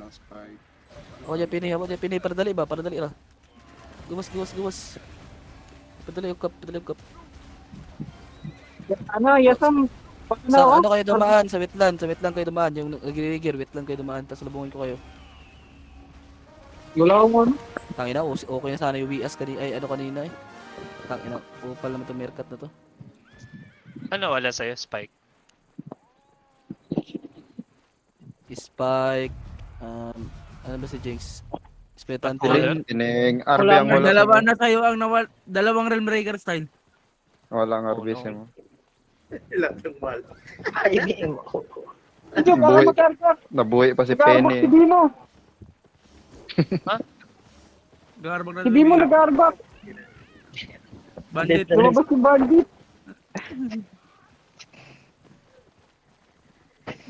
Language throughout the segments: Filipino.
Spike. Ako dyan pinay, para dali ba? Para dali ra. Gumas. Padali yung cup. Ano, yasam. Pag na Sa ako. ano kayo dumaan? Sa wetland kayo dumaan. Yung nagigigir, wetland kayo dumaan. Tapos lubungin ko kayo. Wala akong ano. Tangina, okay na sana yung WS kanina. Ay, ano kanina eh. Tangina, upal naman itong Mercat na to. Ano wala sa'yo, Spike? Spike. Ano ba si Jinx? Split Ba't Hunter. Tining RB Wala ang nga, wala Dalawa sa na sa'yo ang dalawang Realm Breaker style. Walang Oh, RB no. sa mo. Medyo baka Buhay. magkarga. Nabuhay pa si Nag-arbak si Penny. Bimo. Garbag na Si Bimo nag-arbak. Bandit. Lumabas si Bandit.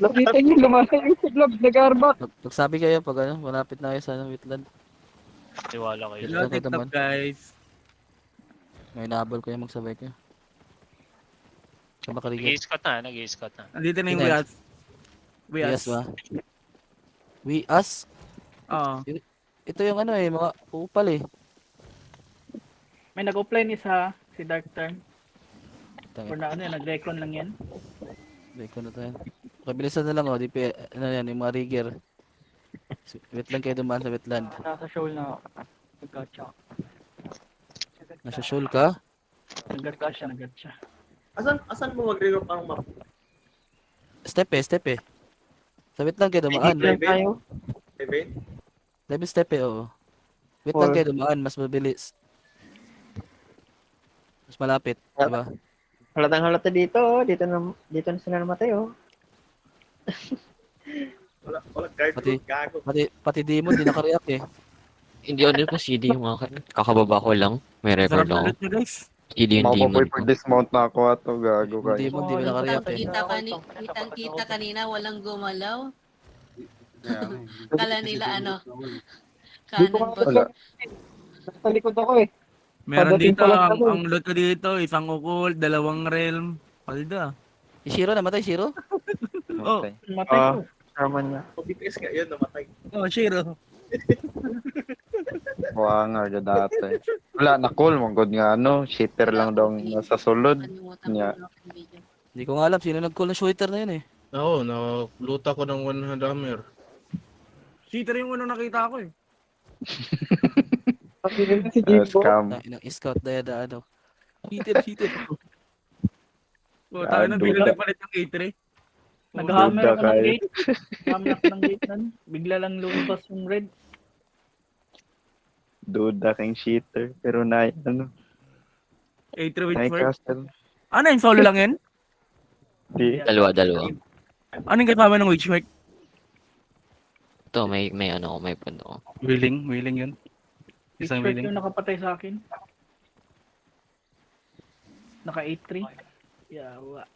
Lapitan niyo, lumasan yung siglab. Nag-arbak. Magsabi kayo pag ano, malapit na kayo sa ano, wetland. Tiwala kayo. Hello, Okay, TikTok naman. guys. May nabol kayo, magsabay kayo. Sama karigyan. Nag-i-scout na. Nandito na yung Sino yan? Wias. Wias ba? Wias? Oo. Ito yung ano eh, mga upal eh. May nag-offline isa, si Dark Turn. Tangin. Or na ano yan, nag-recon lang yan. Break ko na tayo. Okay, bilisan na lang oh. Ano yan, yung mga rigger. Wetland kayo dumaan sa wetland. Nasa show na nag-gatcha. Nasa shoal ka? Nag-gatcha. Asan mo mag-regroup ang map? Step eh. Sa wetland kayo dumaan. Level? Level? Level step eh, oo. Wetland kayo dumaan, mas mabilis. Mas malapit, diba? Halatang halata dito, oh. Dito na sila namatay, oh. Wala guard Pati- room, gago. Pati Demon, di nakareact eh. Hindi ano pa CD yung akin. Kakababa ko lang. May record Sarap na ako. loot nyo guys. CD yung Mapaboy demon ko. pag dismount na ako ato gago Yung kayo. Demon, di ba nakareact eh. Kitang-kita kanina, walang gumalaw. Kala nila ano, Dito kanan ka po. Wala. Sa likod ako eh. Meron Padating dito, pa lang ang, ako. ang loot ko dito, isang occult, dalawang realm. Palda. Si Shiro namatay, Shiro? Oh. Okay. Matay ko. Raman nga. Kung BTS nga yun, namatay. Oh, Shiro. Wangar ka dati. Wala na call mo god nga ano, shitter lang daw ang nasa sulod. Kalimutan Nya. ko yung video. Hindi ko nga alam sino nag-call ng shooter na yun eh. Oo, naluta ko ng 100 hammer. Cheater yung unang nakita ko eh. Pati rin si Jimbo. Scam. Ng scout na ano. Cheater. Oh, tayo na, Duda. bigla nagpalit ng cater eh. Nag-hammer Duda ako ng kayo. gate. Hammer ako ng gate nun. Bigla lang lumabas yung red. Duda kang shitter. Pero na ano, Cater with na sword. castle. Ano yung solo lang yan? Di. Dalawa. Ano yung kasama ng Witchmark? Ito, may ano ko, may puno ko. Willing yun. Isang Expert willing. yung nakapatay sa akin. Naka 8-3. Yawa.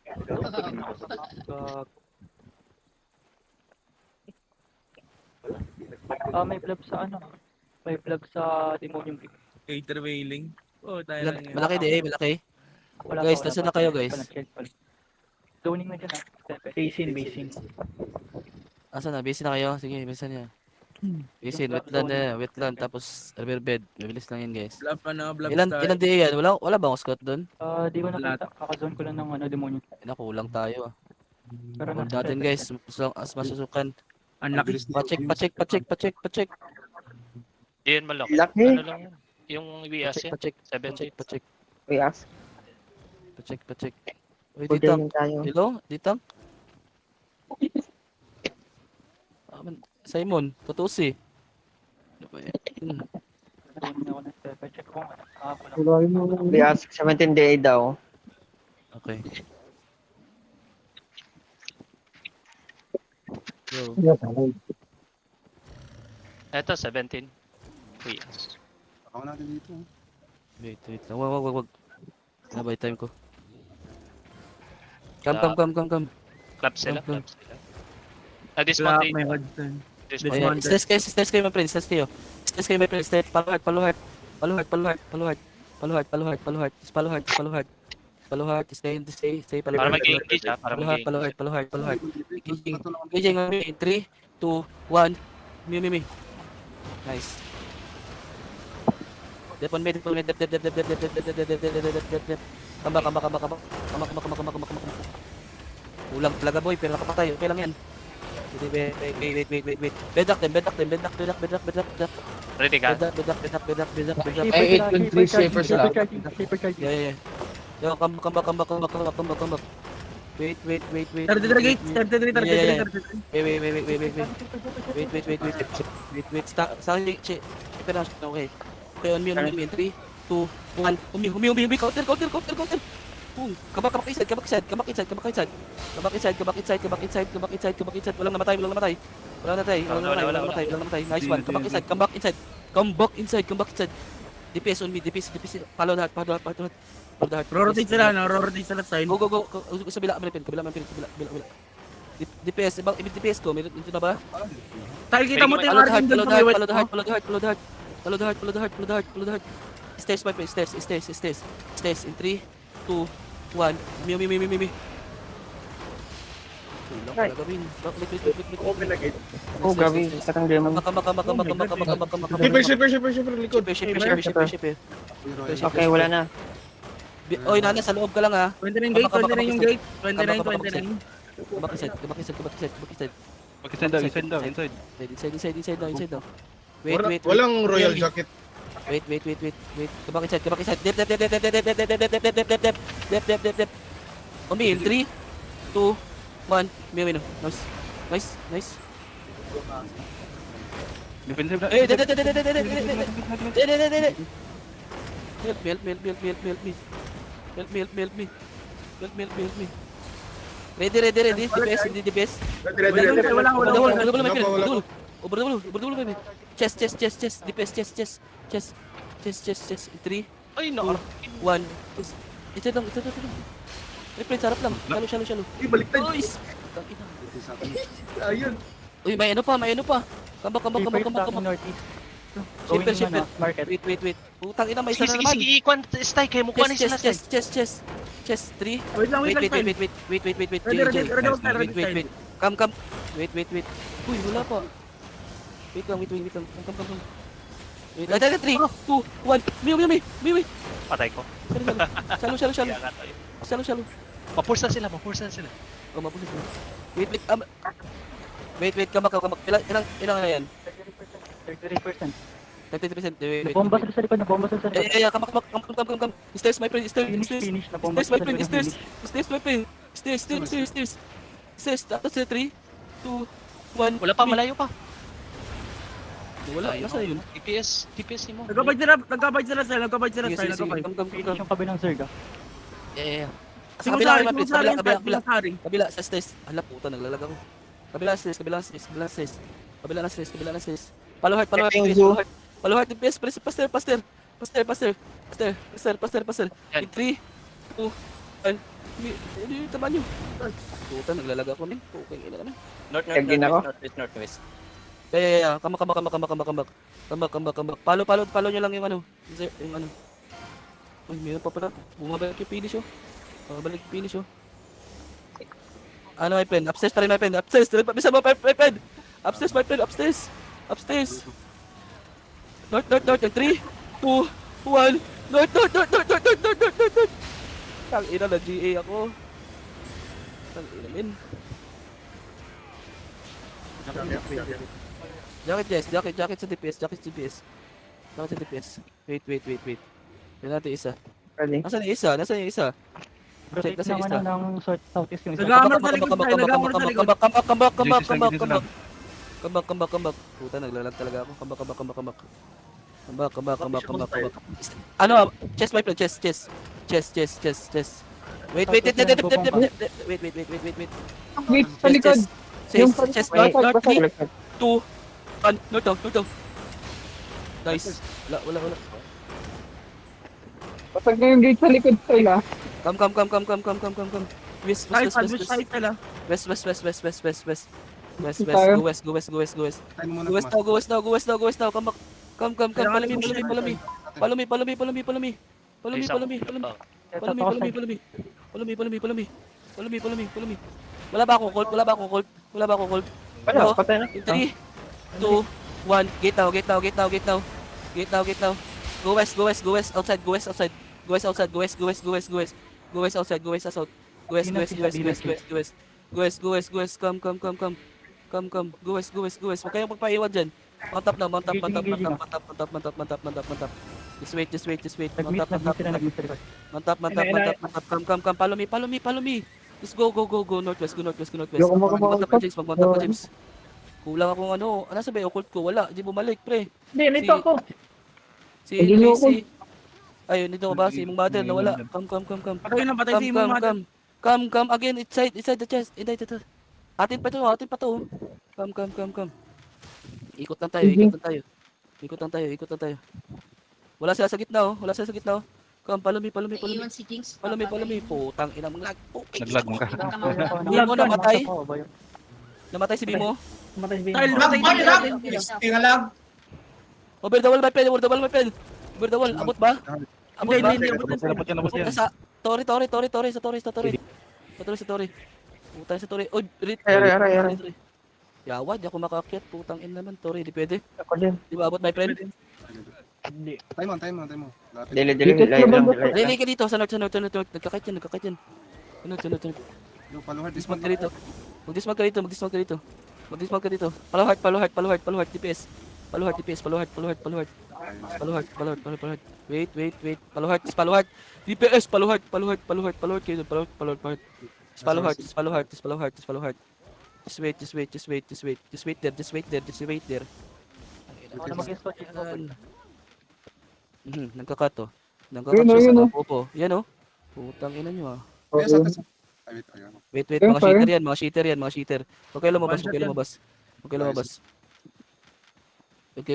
May vlog sa ano? May vlog sa Demonium Peak. Cater wailing. Oh, tayo lang yan. Malaki di eh, malaki. Wala Guys, pa, wala nasaan pa. na kayo, guys? Zoning na dyan ah. Basin. Asa na? Busy na kayo? Sige, bilisan niya. Busy, wetland, tapos riverbed. Mabilis lang yun, guys. Blab blab Ilan day yan? Wala bang scout doon? Di ko nakita. Kakazone ko lang ng ano, Demonium. Kulang tayo ah. Pero Hold natin guys, mas masusukan. Ang laki. Pacheck. Di yan malaki. Laki. Ano lang yan? Yung WS yan? Pacheck. 70. We ask. Pacheck. Uy, Pwede Ditang. rin tayo. Hello? Ditang? Simon, tutusi. Ano ba yan? Zoning ako ng step. Check ko. Wala. We ask 17 day daw. Okay. Go. Eto, 17. WS. Ako natin dito. Wait lang. Wag. Nabay time ko. Come. Clap sila. Clap. Dismount Blab, may dito. Hodgson. Dismount. Dismount. Stress kayo, my friend. Stress kayo, my friend. Stress. Paluhard. Paluhard. Stay. Para mag-engage ha. Para mag-engage. Paluhard. Engaging. 3, 2, 1. Me. Nice. Dep on mid, dep. Kambak. Ulang talaga boy, pero nakapatay. Okay lang yan. Wait. Bedak them. Ready ka? Bedak. Ay, 8.3 shapers lang. Yeah. Yo, kambak. Wait. 33 gate, 33. Wait. Pero okay. Okay, on me in 3, 2, 1. Umi. Counter. Kabak inside. Walang namatay. Nice one. Kabak inside. Comeback inside. DPS on me. DPS. Follow the heart. Rotate sila, no? Rotate sila sa Go. Sa bila, kabila. DPS, ibang DPS ko, meron na ba? Tayo kita mo tayo Arkin doon sa may west. Follow the heart. Stairs, my friend. Stairs. In 3, 2, 1. Me. Kulang Right. talaga, Min. Wait. Open na gate. Oh, gabi. Katang demon. Kambak. Shipper, likod. Ship. Okay, wala na. Oy, nana, sa loob ka lang ha. 29 gate, 29 yung gate. 29. Kabak inside. Inside daw. Wait. Walang royal jacket. Wait. Kabak inside. Dep. On me in 3, 2, 1. May. Nice. Defensive na. Eh, Help me. Ready. DPS. Wala. Ubur. Chest. DPS. Chest. 3, Ay, no. 1. Ito lang. Replay, sarap lang. Shallow. Baliktad. Boys! Ayun. Uy, may ano pa. Kambak. Shipper. Wait. Putang ina, may isa na naman. Sige, ikuan, stay kayo, mukha na sila. Chest 3. Wait lang. Wait. Ready. Come. Wait. Uy, wala pa. Wait lang. Come. Wait, 3, 2, 1. May. Patay ko. Shallow. Mapursa sila. Oh, mapulis na. Wait, kambak. Ilang na yan? 33%. 33%. Wait. Nabomba sila sa likod. Yeah, come. Stairs, my friend. Finish. Nabomba Stairs, sila my sa friend. likod. Stairs. Tapos 3, 2, 1. Wala pa, malayo pa. Wala, nasa yun. DPS mo. Nagkabay sila sa Sige. Come. Finish yung kabilang Zerga. Yeah. Sa Sinusari, kabila. sinusari. Kabila, sa stairs. Hala, puta, naglalag ako. Kabila stairs. Kabila na stairs. Follow heart. Follow heart, DPS. Pastor. Yan. In 3, 2, 1. Tama nyo. Puta, naglalag ako, men. Okay, ina naman. Egin ako. Northwest. Yeah. Kambak. Follow nyo lang yung ano. Yung ano. Uy, meron pa pala. Bumabalik yung finish, oh. Ano, my friend? Upstairs pa rin, my friend. Upstairs. Bisa mo, my friend. Upstairs, my friend. Upstairs. North. 3, 2, 1. North. Tang ina na GA ako. Tang ina, min. Jacket sa DPS. Wait. Yan natin isa. Ready? Nasaan yung isa? Rotate Nasa naman isa. ng southeast yung isa. Nag-aamor sa likod tayo. Kambak. Puta, naglalag talaga ako. Kambak. Ano? Chest, my friend. Chest. Wait. Wait, sa likod. Chest. Wait, North. basta 3, likod. 2, 1. North down. Nice. Wala. Pasag na yung gate sa likod sila. Come. West. Side sila. West. Tayo. Go west. Go west now. Come back. Come. Follow me. Follow me. Wala ba akong hold? Wala, patay na. In 3, 2, 1. Gate now, gate now, gate now, gate now. Gate now, gate now. Go west, go west, go west. Outside, go west, outside. Go west, outside. Go west, go west, go west, go west. Go west, outside. Go west, outside. Go west, go west, go west, go west, go west, go west. Go west, go west, go west. Come, come, come, come. Come, come. Go west, go west, go west. Huwag kayong magpaiwan dyan. Mount up na, mount up, mount up, mount up, mount up, mount up, mount up, mount up, mount up, mount up. Just wait, just wait, just wait. Mount up, mount up, mount up. Mount up, mount up, mount up, mount up. Come, come, come. Follow me, follow me, follow me. Just go, go, go, go. Northwest, go northwest, go northwest. Yung Mag-mount up ka, James. Mag-mount up ka, James. Kulang akong ano. Nasa ba yung occult ko? Wala. Di bumalik, pre. Hindi, nito ako. Si Hindi niyo ako. Tracy. Ayun, dito ka ba? Si Mong Mother nawala. Come, come, come, come. Patay na, patay Come, si come, Imong come. Come, come. Again, inside the chest. Ito. Atin pa to, atin pa to. Come, come, come, come. Ikot lang tayo, ikot lang tayo. Ikot lang tayo, ikot lang tayo. Wala sila sa gitna, oh. Wala sila sa gitna, oh. Come, follow me, follow me, follow me. Naiiwan si Jinx. Follow me, follow me. Putang ina mong lag. Naglag mo ka. Hindi mo namatay. Namatay si Bimo. Matay si Style, Bimo. patay Tingnan Over the wall, my pen. Over the wall, my pen. Over the wall. Abot ba? Abot ba? Hindi, Punta sa Tori. Sa Tori. Putang sa Tori. Oy, Rit. Aray. Yawa, di ako makaakyat. Putang ina naman, Tori. Di pwede. Ako din. Di ba abot, my friend? Time mo. Lapit. Dili, live lang. Lili ka dito. Sa north. Nagkakait yan. Sunod. Yung paluhard, Dismount ka dito. Mag-dismount ka dito. Follow heart. DPS. Follow heart. Wait. Follow heart. DPS, follow heart kayo. Follow heart. Just wait there. Ako na mag-escort. Nagkakato siya sa popo. Yan oh. Putang ina nyo ah. Wait, mga cheater yan. Huwag kayo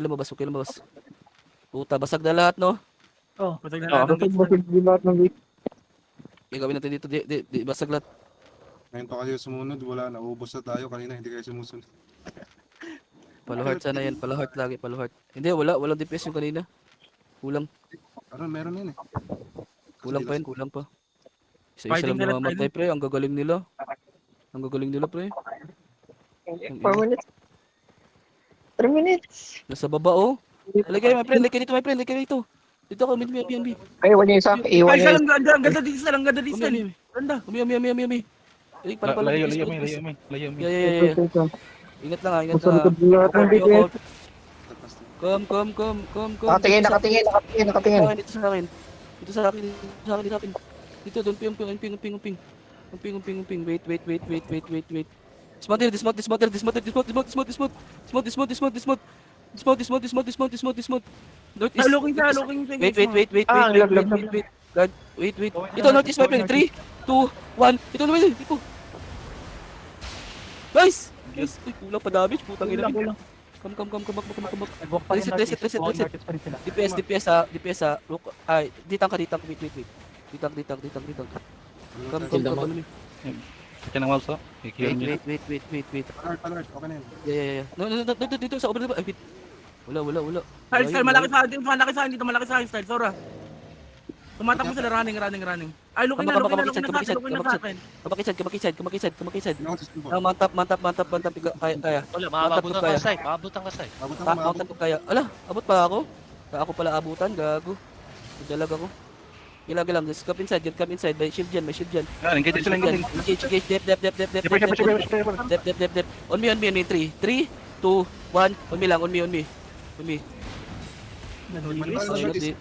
lumabas. Puta, basag na lahat, no? Patay na lahat. Gagawin natin dito, di basag lahat. Ngayon pa kayo sumunod, wala, naubos na tayo. Kanina hindi kayo sumusunod. Paluhart sana yan, paluhart lagi. Hindi, walang DPS yung kanina. Kulang Meron yun eh. kulang pa. Isa Fighting lang nila, namamatay, pre. Ang gagaling nila, pre. 4 minutes. 3 minutes. Nasa baba, oh. Lagay, my friend. Lagay dito. Dito ako, mid. Ay, iwan niyo isa. Iwan Ay, niyo ang ganda dito, ang ganda dito. Ganda. Umi. Layo mo. Yeah. Ingat lang, Gusto ko lahat ng DPS. Come. Nakatingin. Dito sa akin. Dito, doon, ping. Wait. Dismount. Northeast. Looking sa Wait. Ah, lag. God, wait. Ito, northeast, my friend. 3, 2, 1. Ito naman. Ito. Nice. Uy, kulang pa damage. Putang ina. Come. Nag-walk pa rin Reset. Northeast pa rin sila. DPS ha. Look, ay, ditang ka. Wait. Ditang. Come. Kaya nang walso. Wait. Paluhard, okay na yun. Yeah. No, dito sa over. Ay, wait. Wala. Style, malaki sa akin dito, Style, Sora. Tumatakbo sila, running. Ay, looking na sa akin. Kamakisad. Notice mo ba? Mount up. Kaya. Wala, maabutan ka side. Mount up kaya. Ala, abot pa ako. Ako pala abutan, gago. Dalag ako. Ilag lang, just come inside. May shield dyan. Engage sila. Engage. Dep. On me. 3, 2, 1. On me lang. 1, 2, 3. Northeast.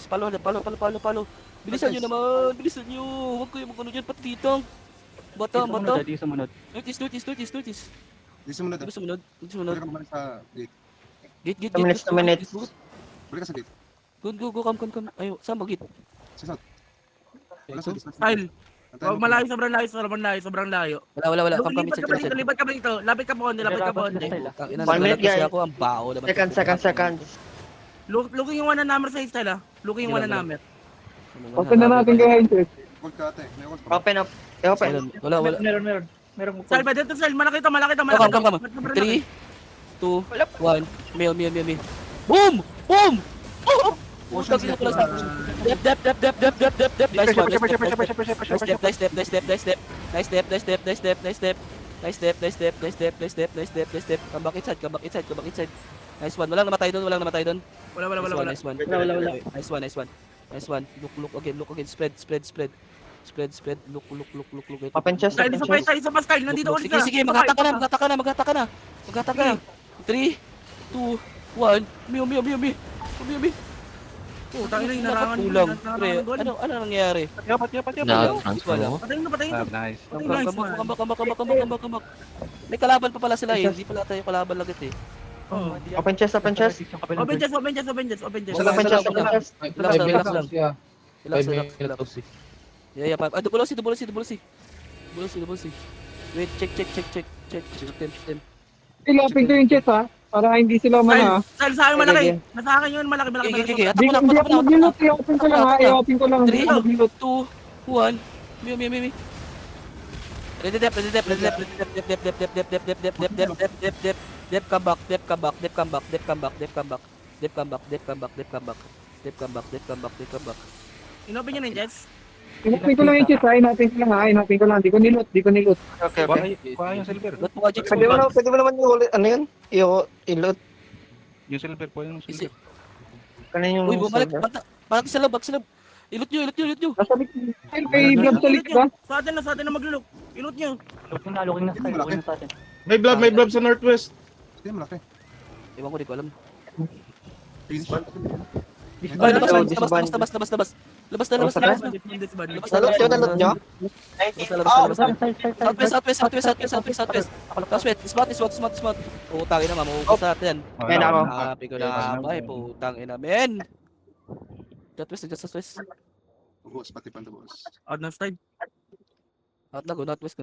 Palo. Bilisan nyo. Huwag kayo magkano dyan, pati ditang. Bata. Di sumunod. Northeast. Di sumunod. Ano sumunod? Balik ka bumalik sa gate. Gate. 2 minutes. Balik ka sa gate. Go, come. Ayo, saan ba gate? Sa south. Wala sa distance. Style, Antayin mo. malayo, sobrang layo. Wala. Come Libat ka ba dito? Lapit ka po, Ina, 1 minute, guys. ako ang bao naman. Seconds. Looking yung one na number sa Style, ah. Looking yung one na number. Open na natin kay Hendrik. Hold ka ate. May hold ka. Open up. Wala. Meron mo. Style, ba dito, Style? Malaki to. Come. 3, 2, 1. May. Boom! Dep. Nice step. Nice step, nice step, nice step, nice step, nice step, nice step. Come back inside, come back inside, come back inside. Nice one. Walang namatay doon, walang namatay doon. Wala. Nice one. Wala. Nice one, nice one. Nice one. Look again. Spread. Look. Open chest, Style, open isa pa, chest. isa pa, Style. Nandito ulit ka. Sige, maghatak ka na. 3, 2, 1. Mi. Putang ina, inarangan mo. Kulang. Inarangan Pre, mo doon. ano nangyari? Yapat. Na-transfer mo? Patayin na, patayin. Nice. Nice one. Kambak. May kalaban pa pala sila eh. Hindi pala tayo kalaban lagit eh. Oh. Open chest, open chest. Open chest. Open chest, open chest. Relax lang. Relax. Yeah, pa. Double C. Wait, check. Tem. Ilapin ko yung chest ha, para hindi sila Style, sa akin malaki. Nasa akin yun, malaki. Okay. Hindi ako mag-loot, i-open ko lang ha, i-open ko lang. 3, 2, 1. Mi. Ready dep. Dep come back. Inopen nyo na yung chest. Inapin ko lang yung chest ha, inapin ko lang ha, inapin ko lang. Di ko niloot. Okay, okay. Kuha yung silver. Lot mo ka, Jix. Pwede mo naman yung ano yun? I-loot. Yung silver po yung silver. Kanin yung Uy, bumalik. silver. Back sa loob. Ilot nyo. Nasa may blood sa leak ba? Sa atin na maglulok. Ilot nyo. Looking na style, looking na sa atin. May blood sa northwest. Hindi, malaki. Ewan ko, di ko alam. Finish. Ay, labas. Labas na. Naloot nyo? Southwest. Putang ina, mamuhugas natin. Yan ako. Happy ko na nga ba eh, putang ina, men. Southwest. Boss, pati pa boss. Out ng Style. Out na, go northwest.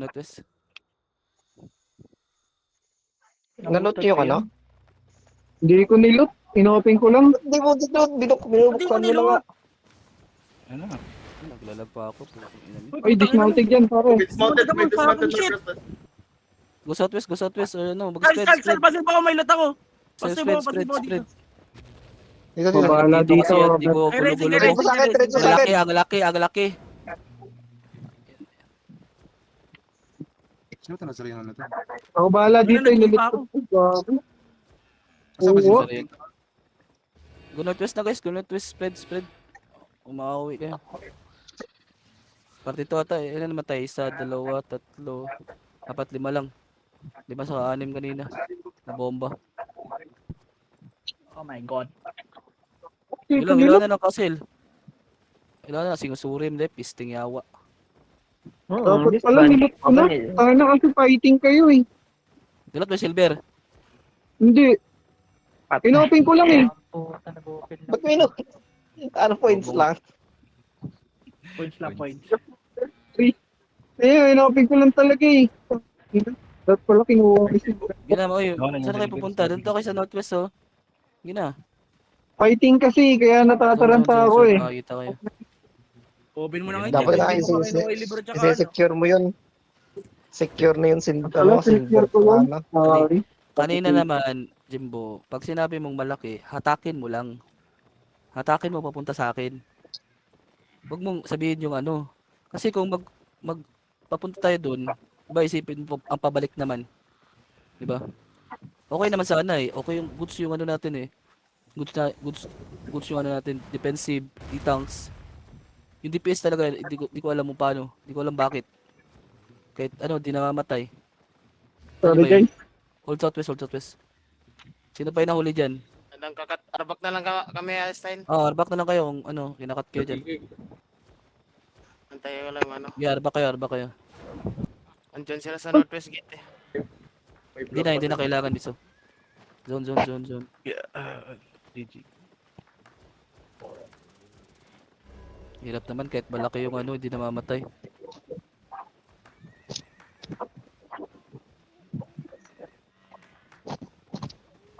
Naloot nyo yung ano? Hindi ko niloot, inopen ko lang. Hindi mo dito, binuksan mo lang nga. Ano? Naglalag pa ako, putang ina. Ay, dismounted yan pare. Dismounted, may dismounted Shit. Go southwest, or ano, Style, pasin pa ako, may lot ako. Pasin pa ako dito. spread. Dito, Oh, bahala dito. Di ko Ready, gulo-gulo. ready. Diretso sa akin. Ang laki. Sino ito nasali na ito? Ako bahala dito, inilit pa ko. Gago. Asa ba Oo. si Go northwest na guys, spread. Umauwi kayo. Parte to ata, ilan namatay? 1, 2, 3, 4, 5 lang. 5 sa 6 kanina. Na bomba. Oh my god. Ilan na ng castle? Ilan na, sinusurim de, pisting yawa. Dapat pala niloot ko na. Tayo na kasi fighting kayo eh. Dilot may silver. Hindi. Inopen ko lang eh. Ba't may loot? Ano points lang? Points. Eh, inopen ko lang talaga eh. Dapat pala kinuha ko si Gina mo, Oo, nangyari saan kayo din pupunta? Doon to kayo sa northwest oh. Gina. fighting kasi, kaya natataranta ako eh. Nakakita kayo. Open mo na ngayon. Dapat na i-secure mo yun. Secure na yun Wala, secure ko yun. Sorry. Kanina naman, Jimbo, pag sinabi mong malaki, hatakin mo lang. Hatakin mo papunta sa akin. Huwag mong sabihin yung ano. Kasi kung papunta tayo doon, ba isipin mo ang pabalik naman. 'Di ba? Okay naman sana eh. Okay yung goods yung ano natin eh. Goods yung ano natin, defensive, tanks. Yung DPS talaga, di ko alam mo paano. Di ko alam bakit. Kahit ano, di namamatay. Sorry guys. Hold southwest. Sino pa yung nahuli dyan? Arbak na lang kami, Einstein. Arbak na lang kayo kung ano, kinakat kayo dyan. Antay ko lang, ano. Yeah, arbak kayo. Andyan sila sa Northwest Gate eh. Hindi na kailangan dito. Zone. GG. Hirap naman kahit malaki yung ano, hindi namamatay.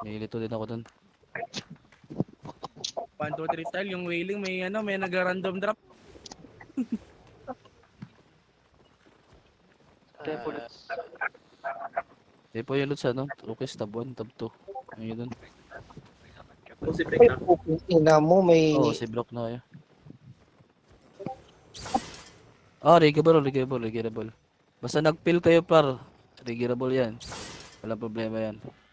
Nilito din ako dun. 1, 2, 3 Style, yung wailing may nag-random drop. Di po yung loot sa ano, okay, tab 1, tab 2. Ayun dun. Ina mo, may... Oo, si block na kayo. Regable. Basta nag-fill kayo par, Triggerable yan. Walang problema yan.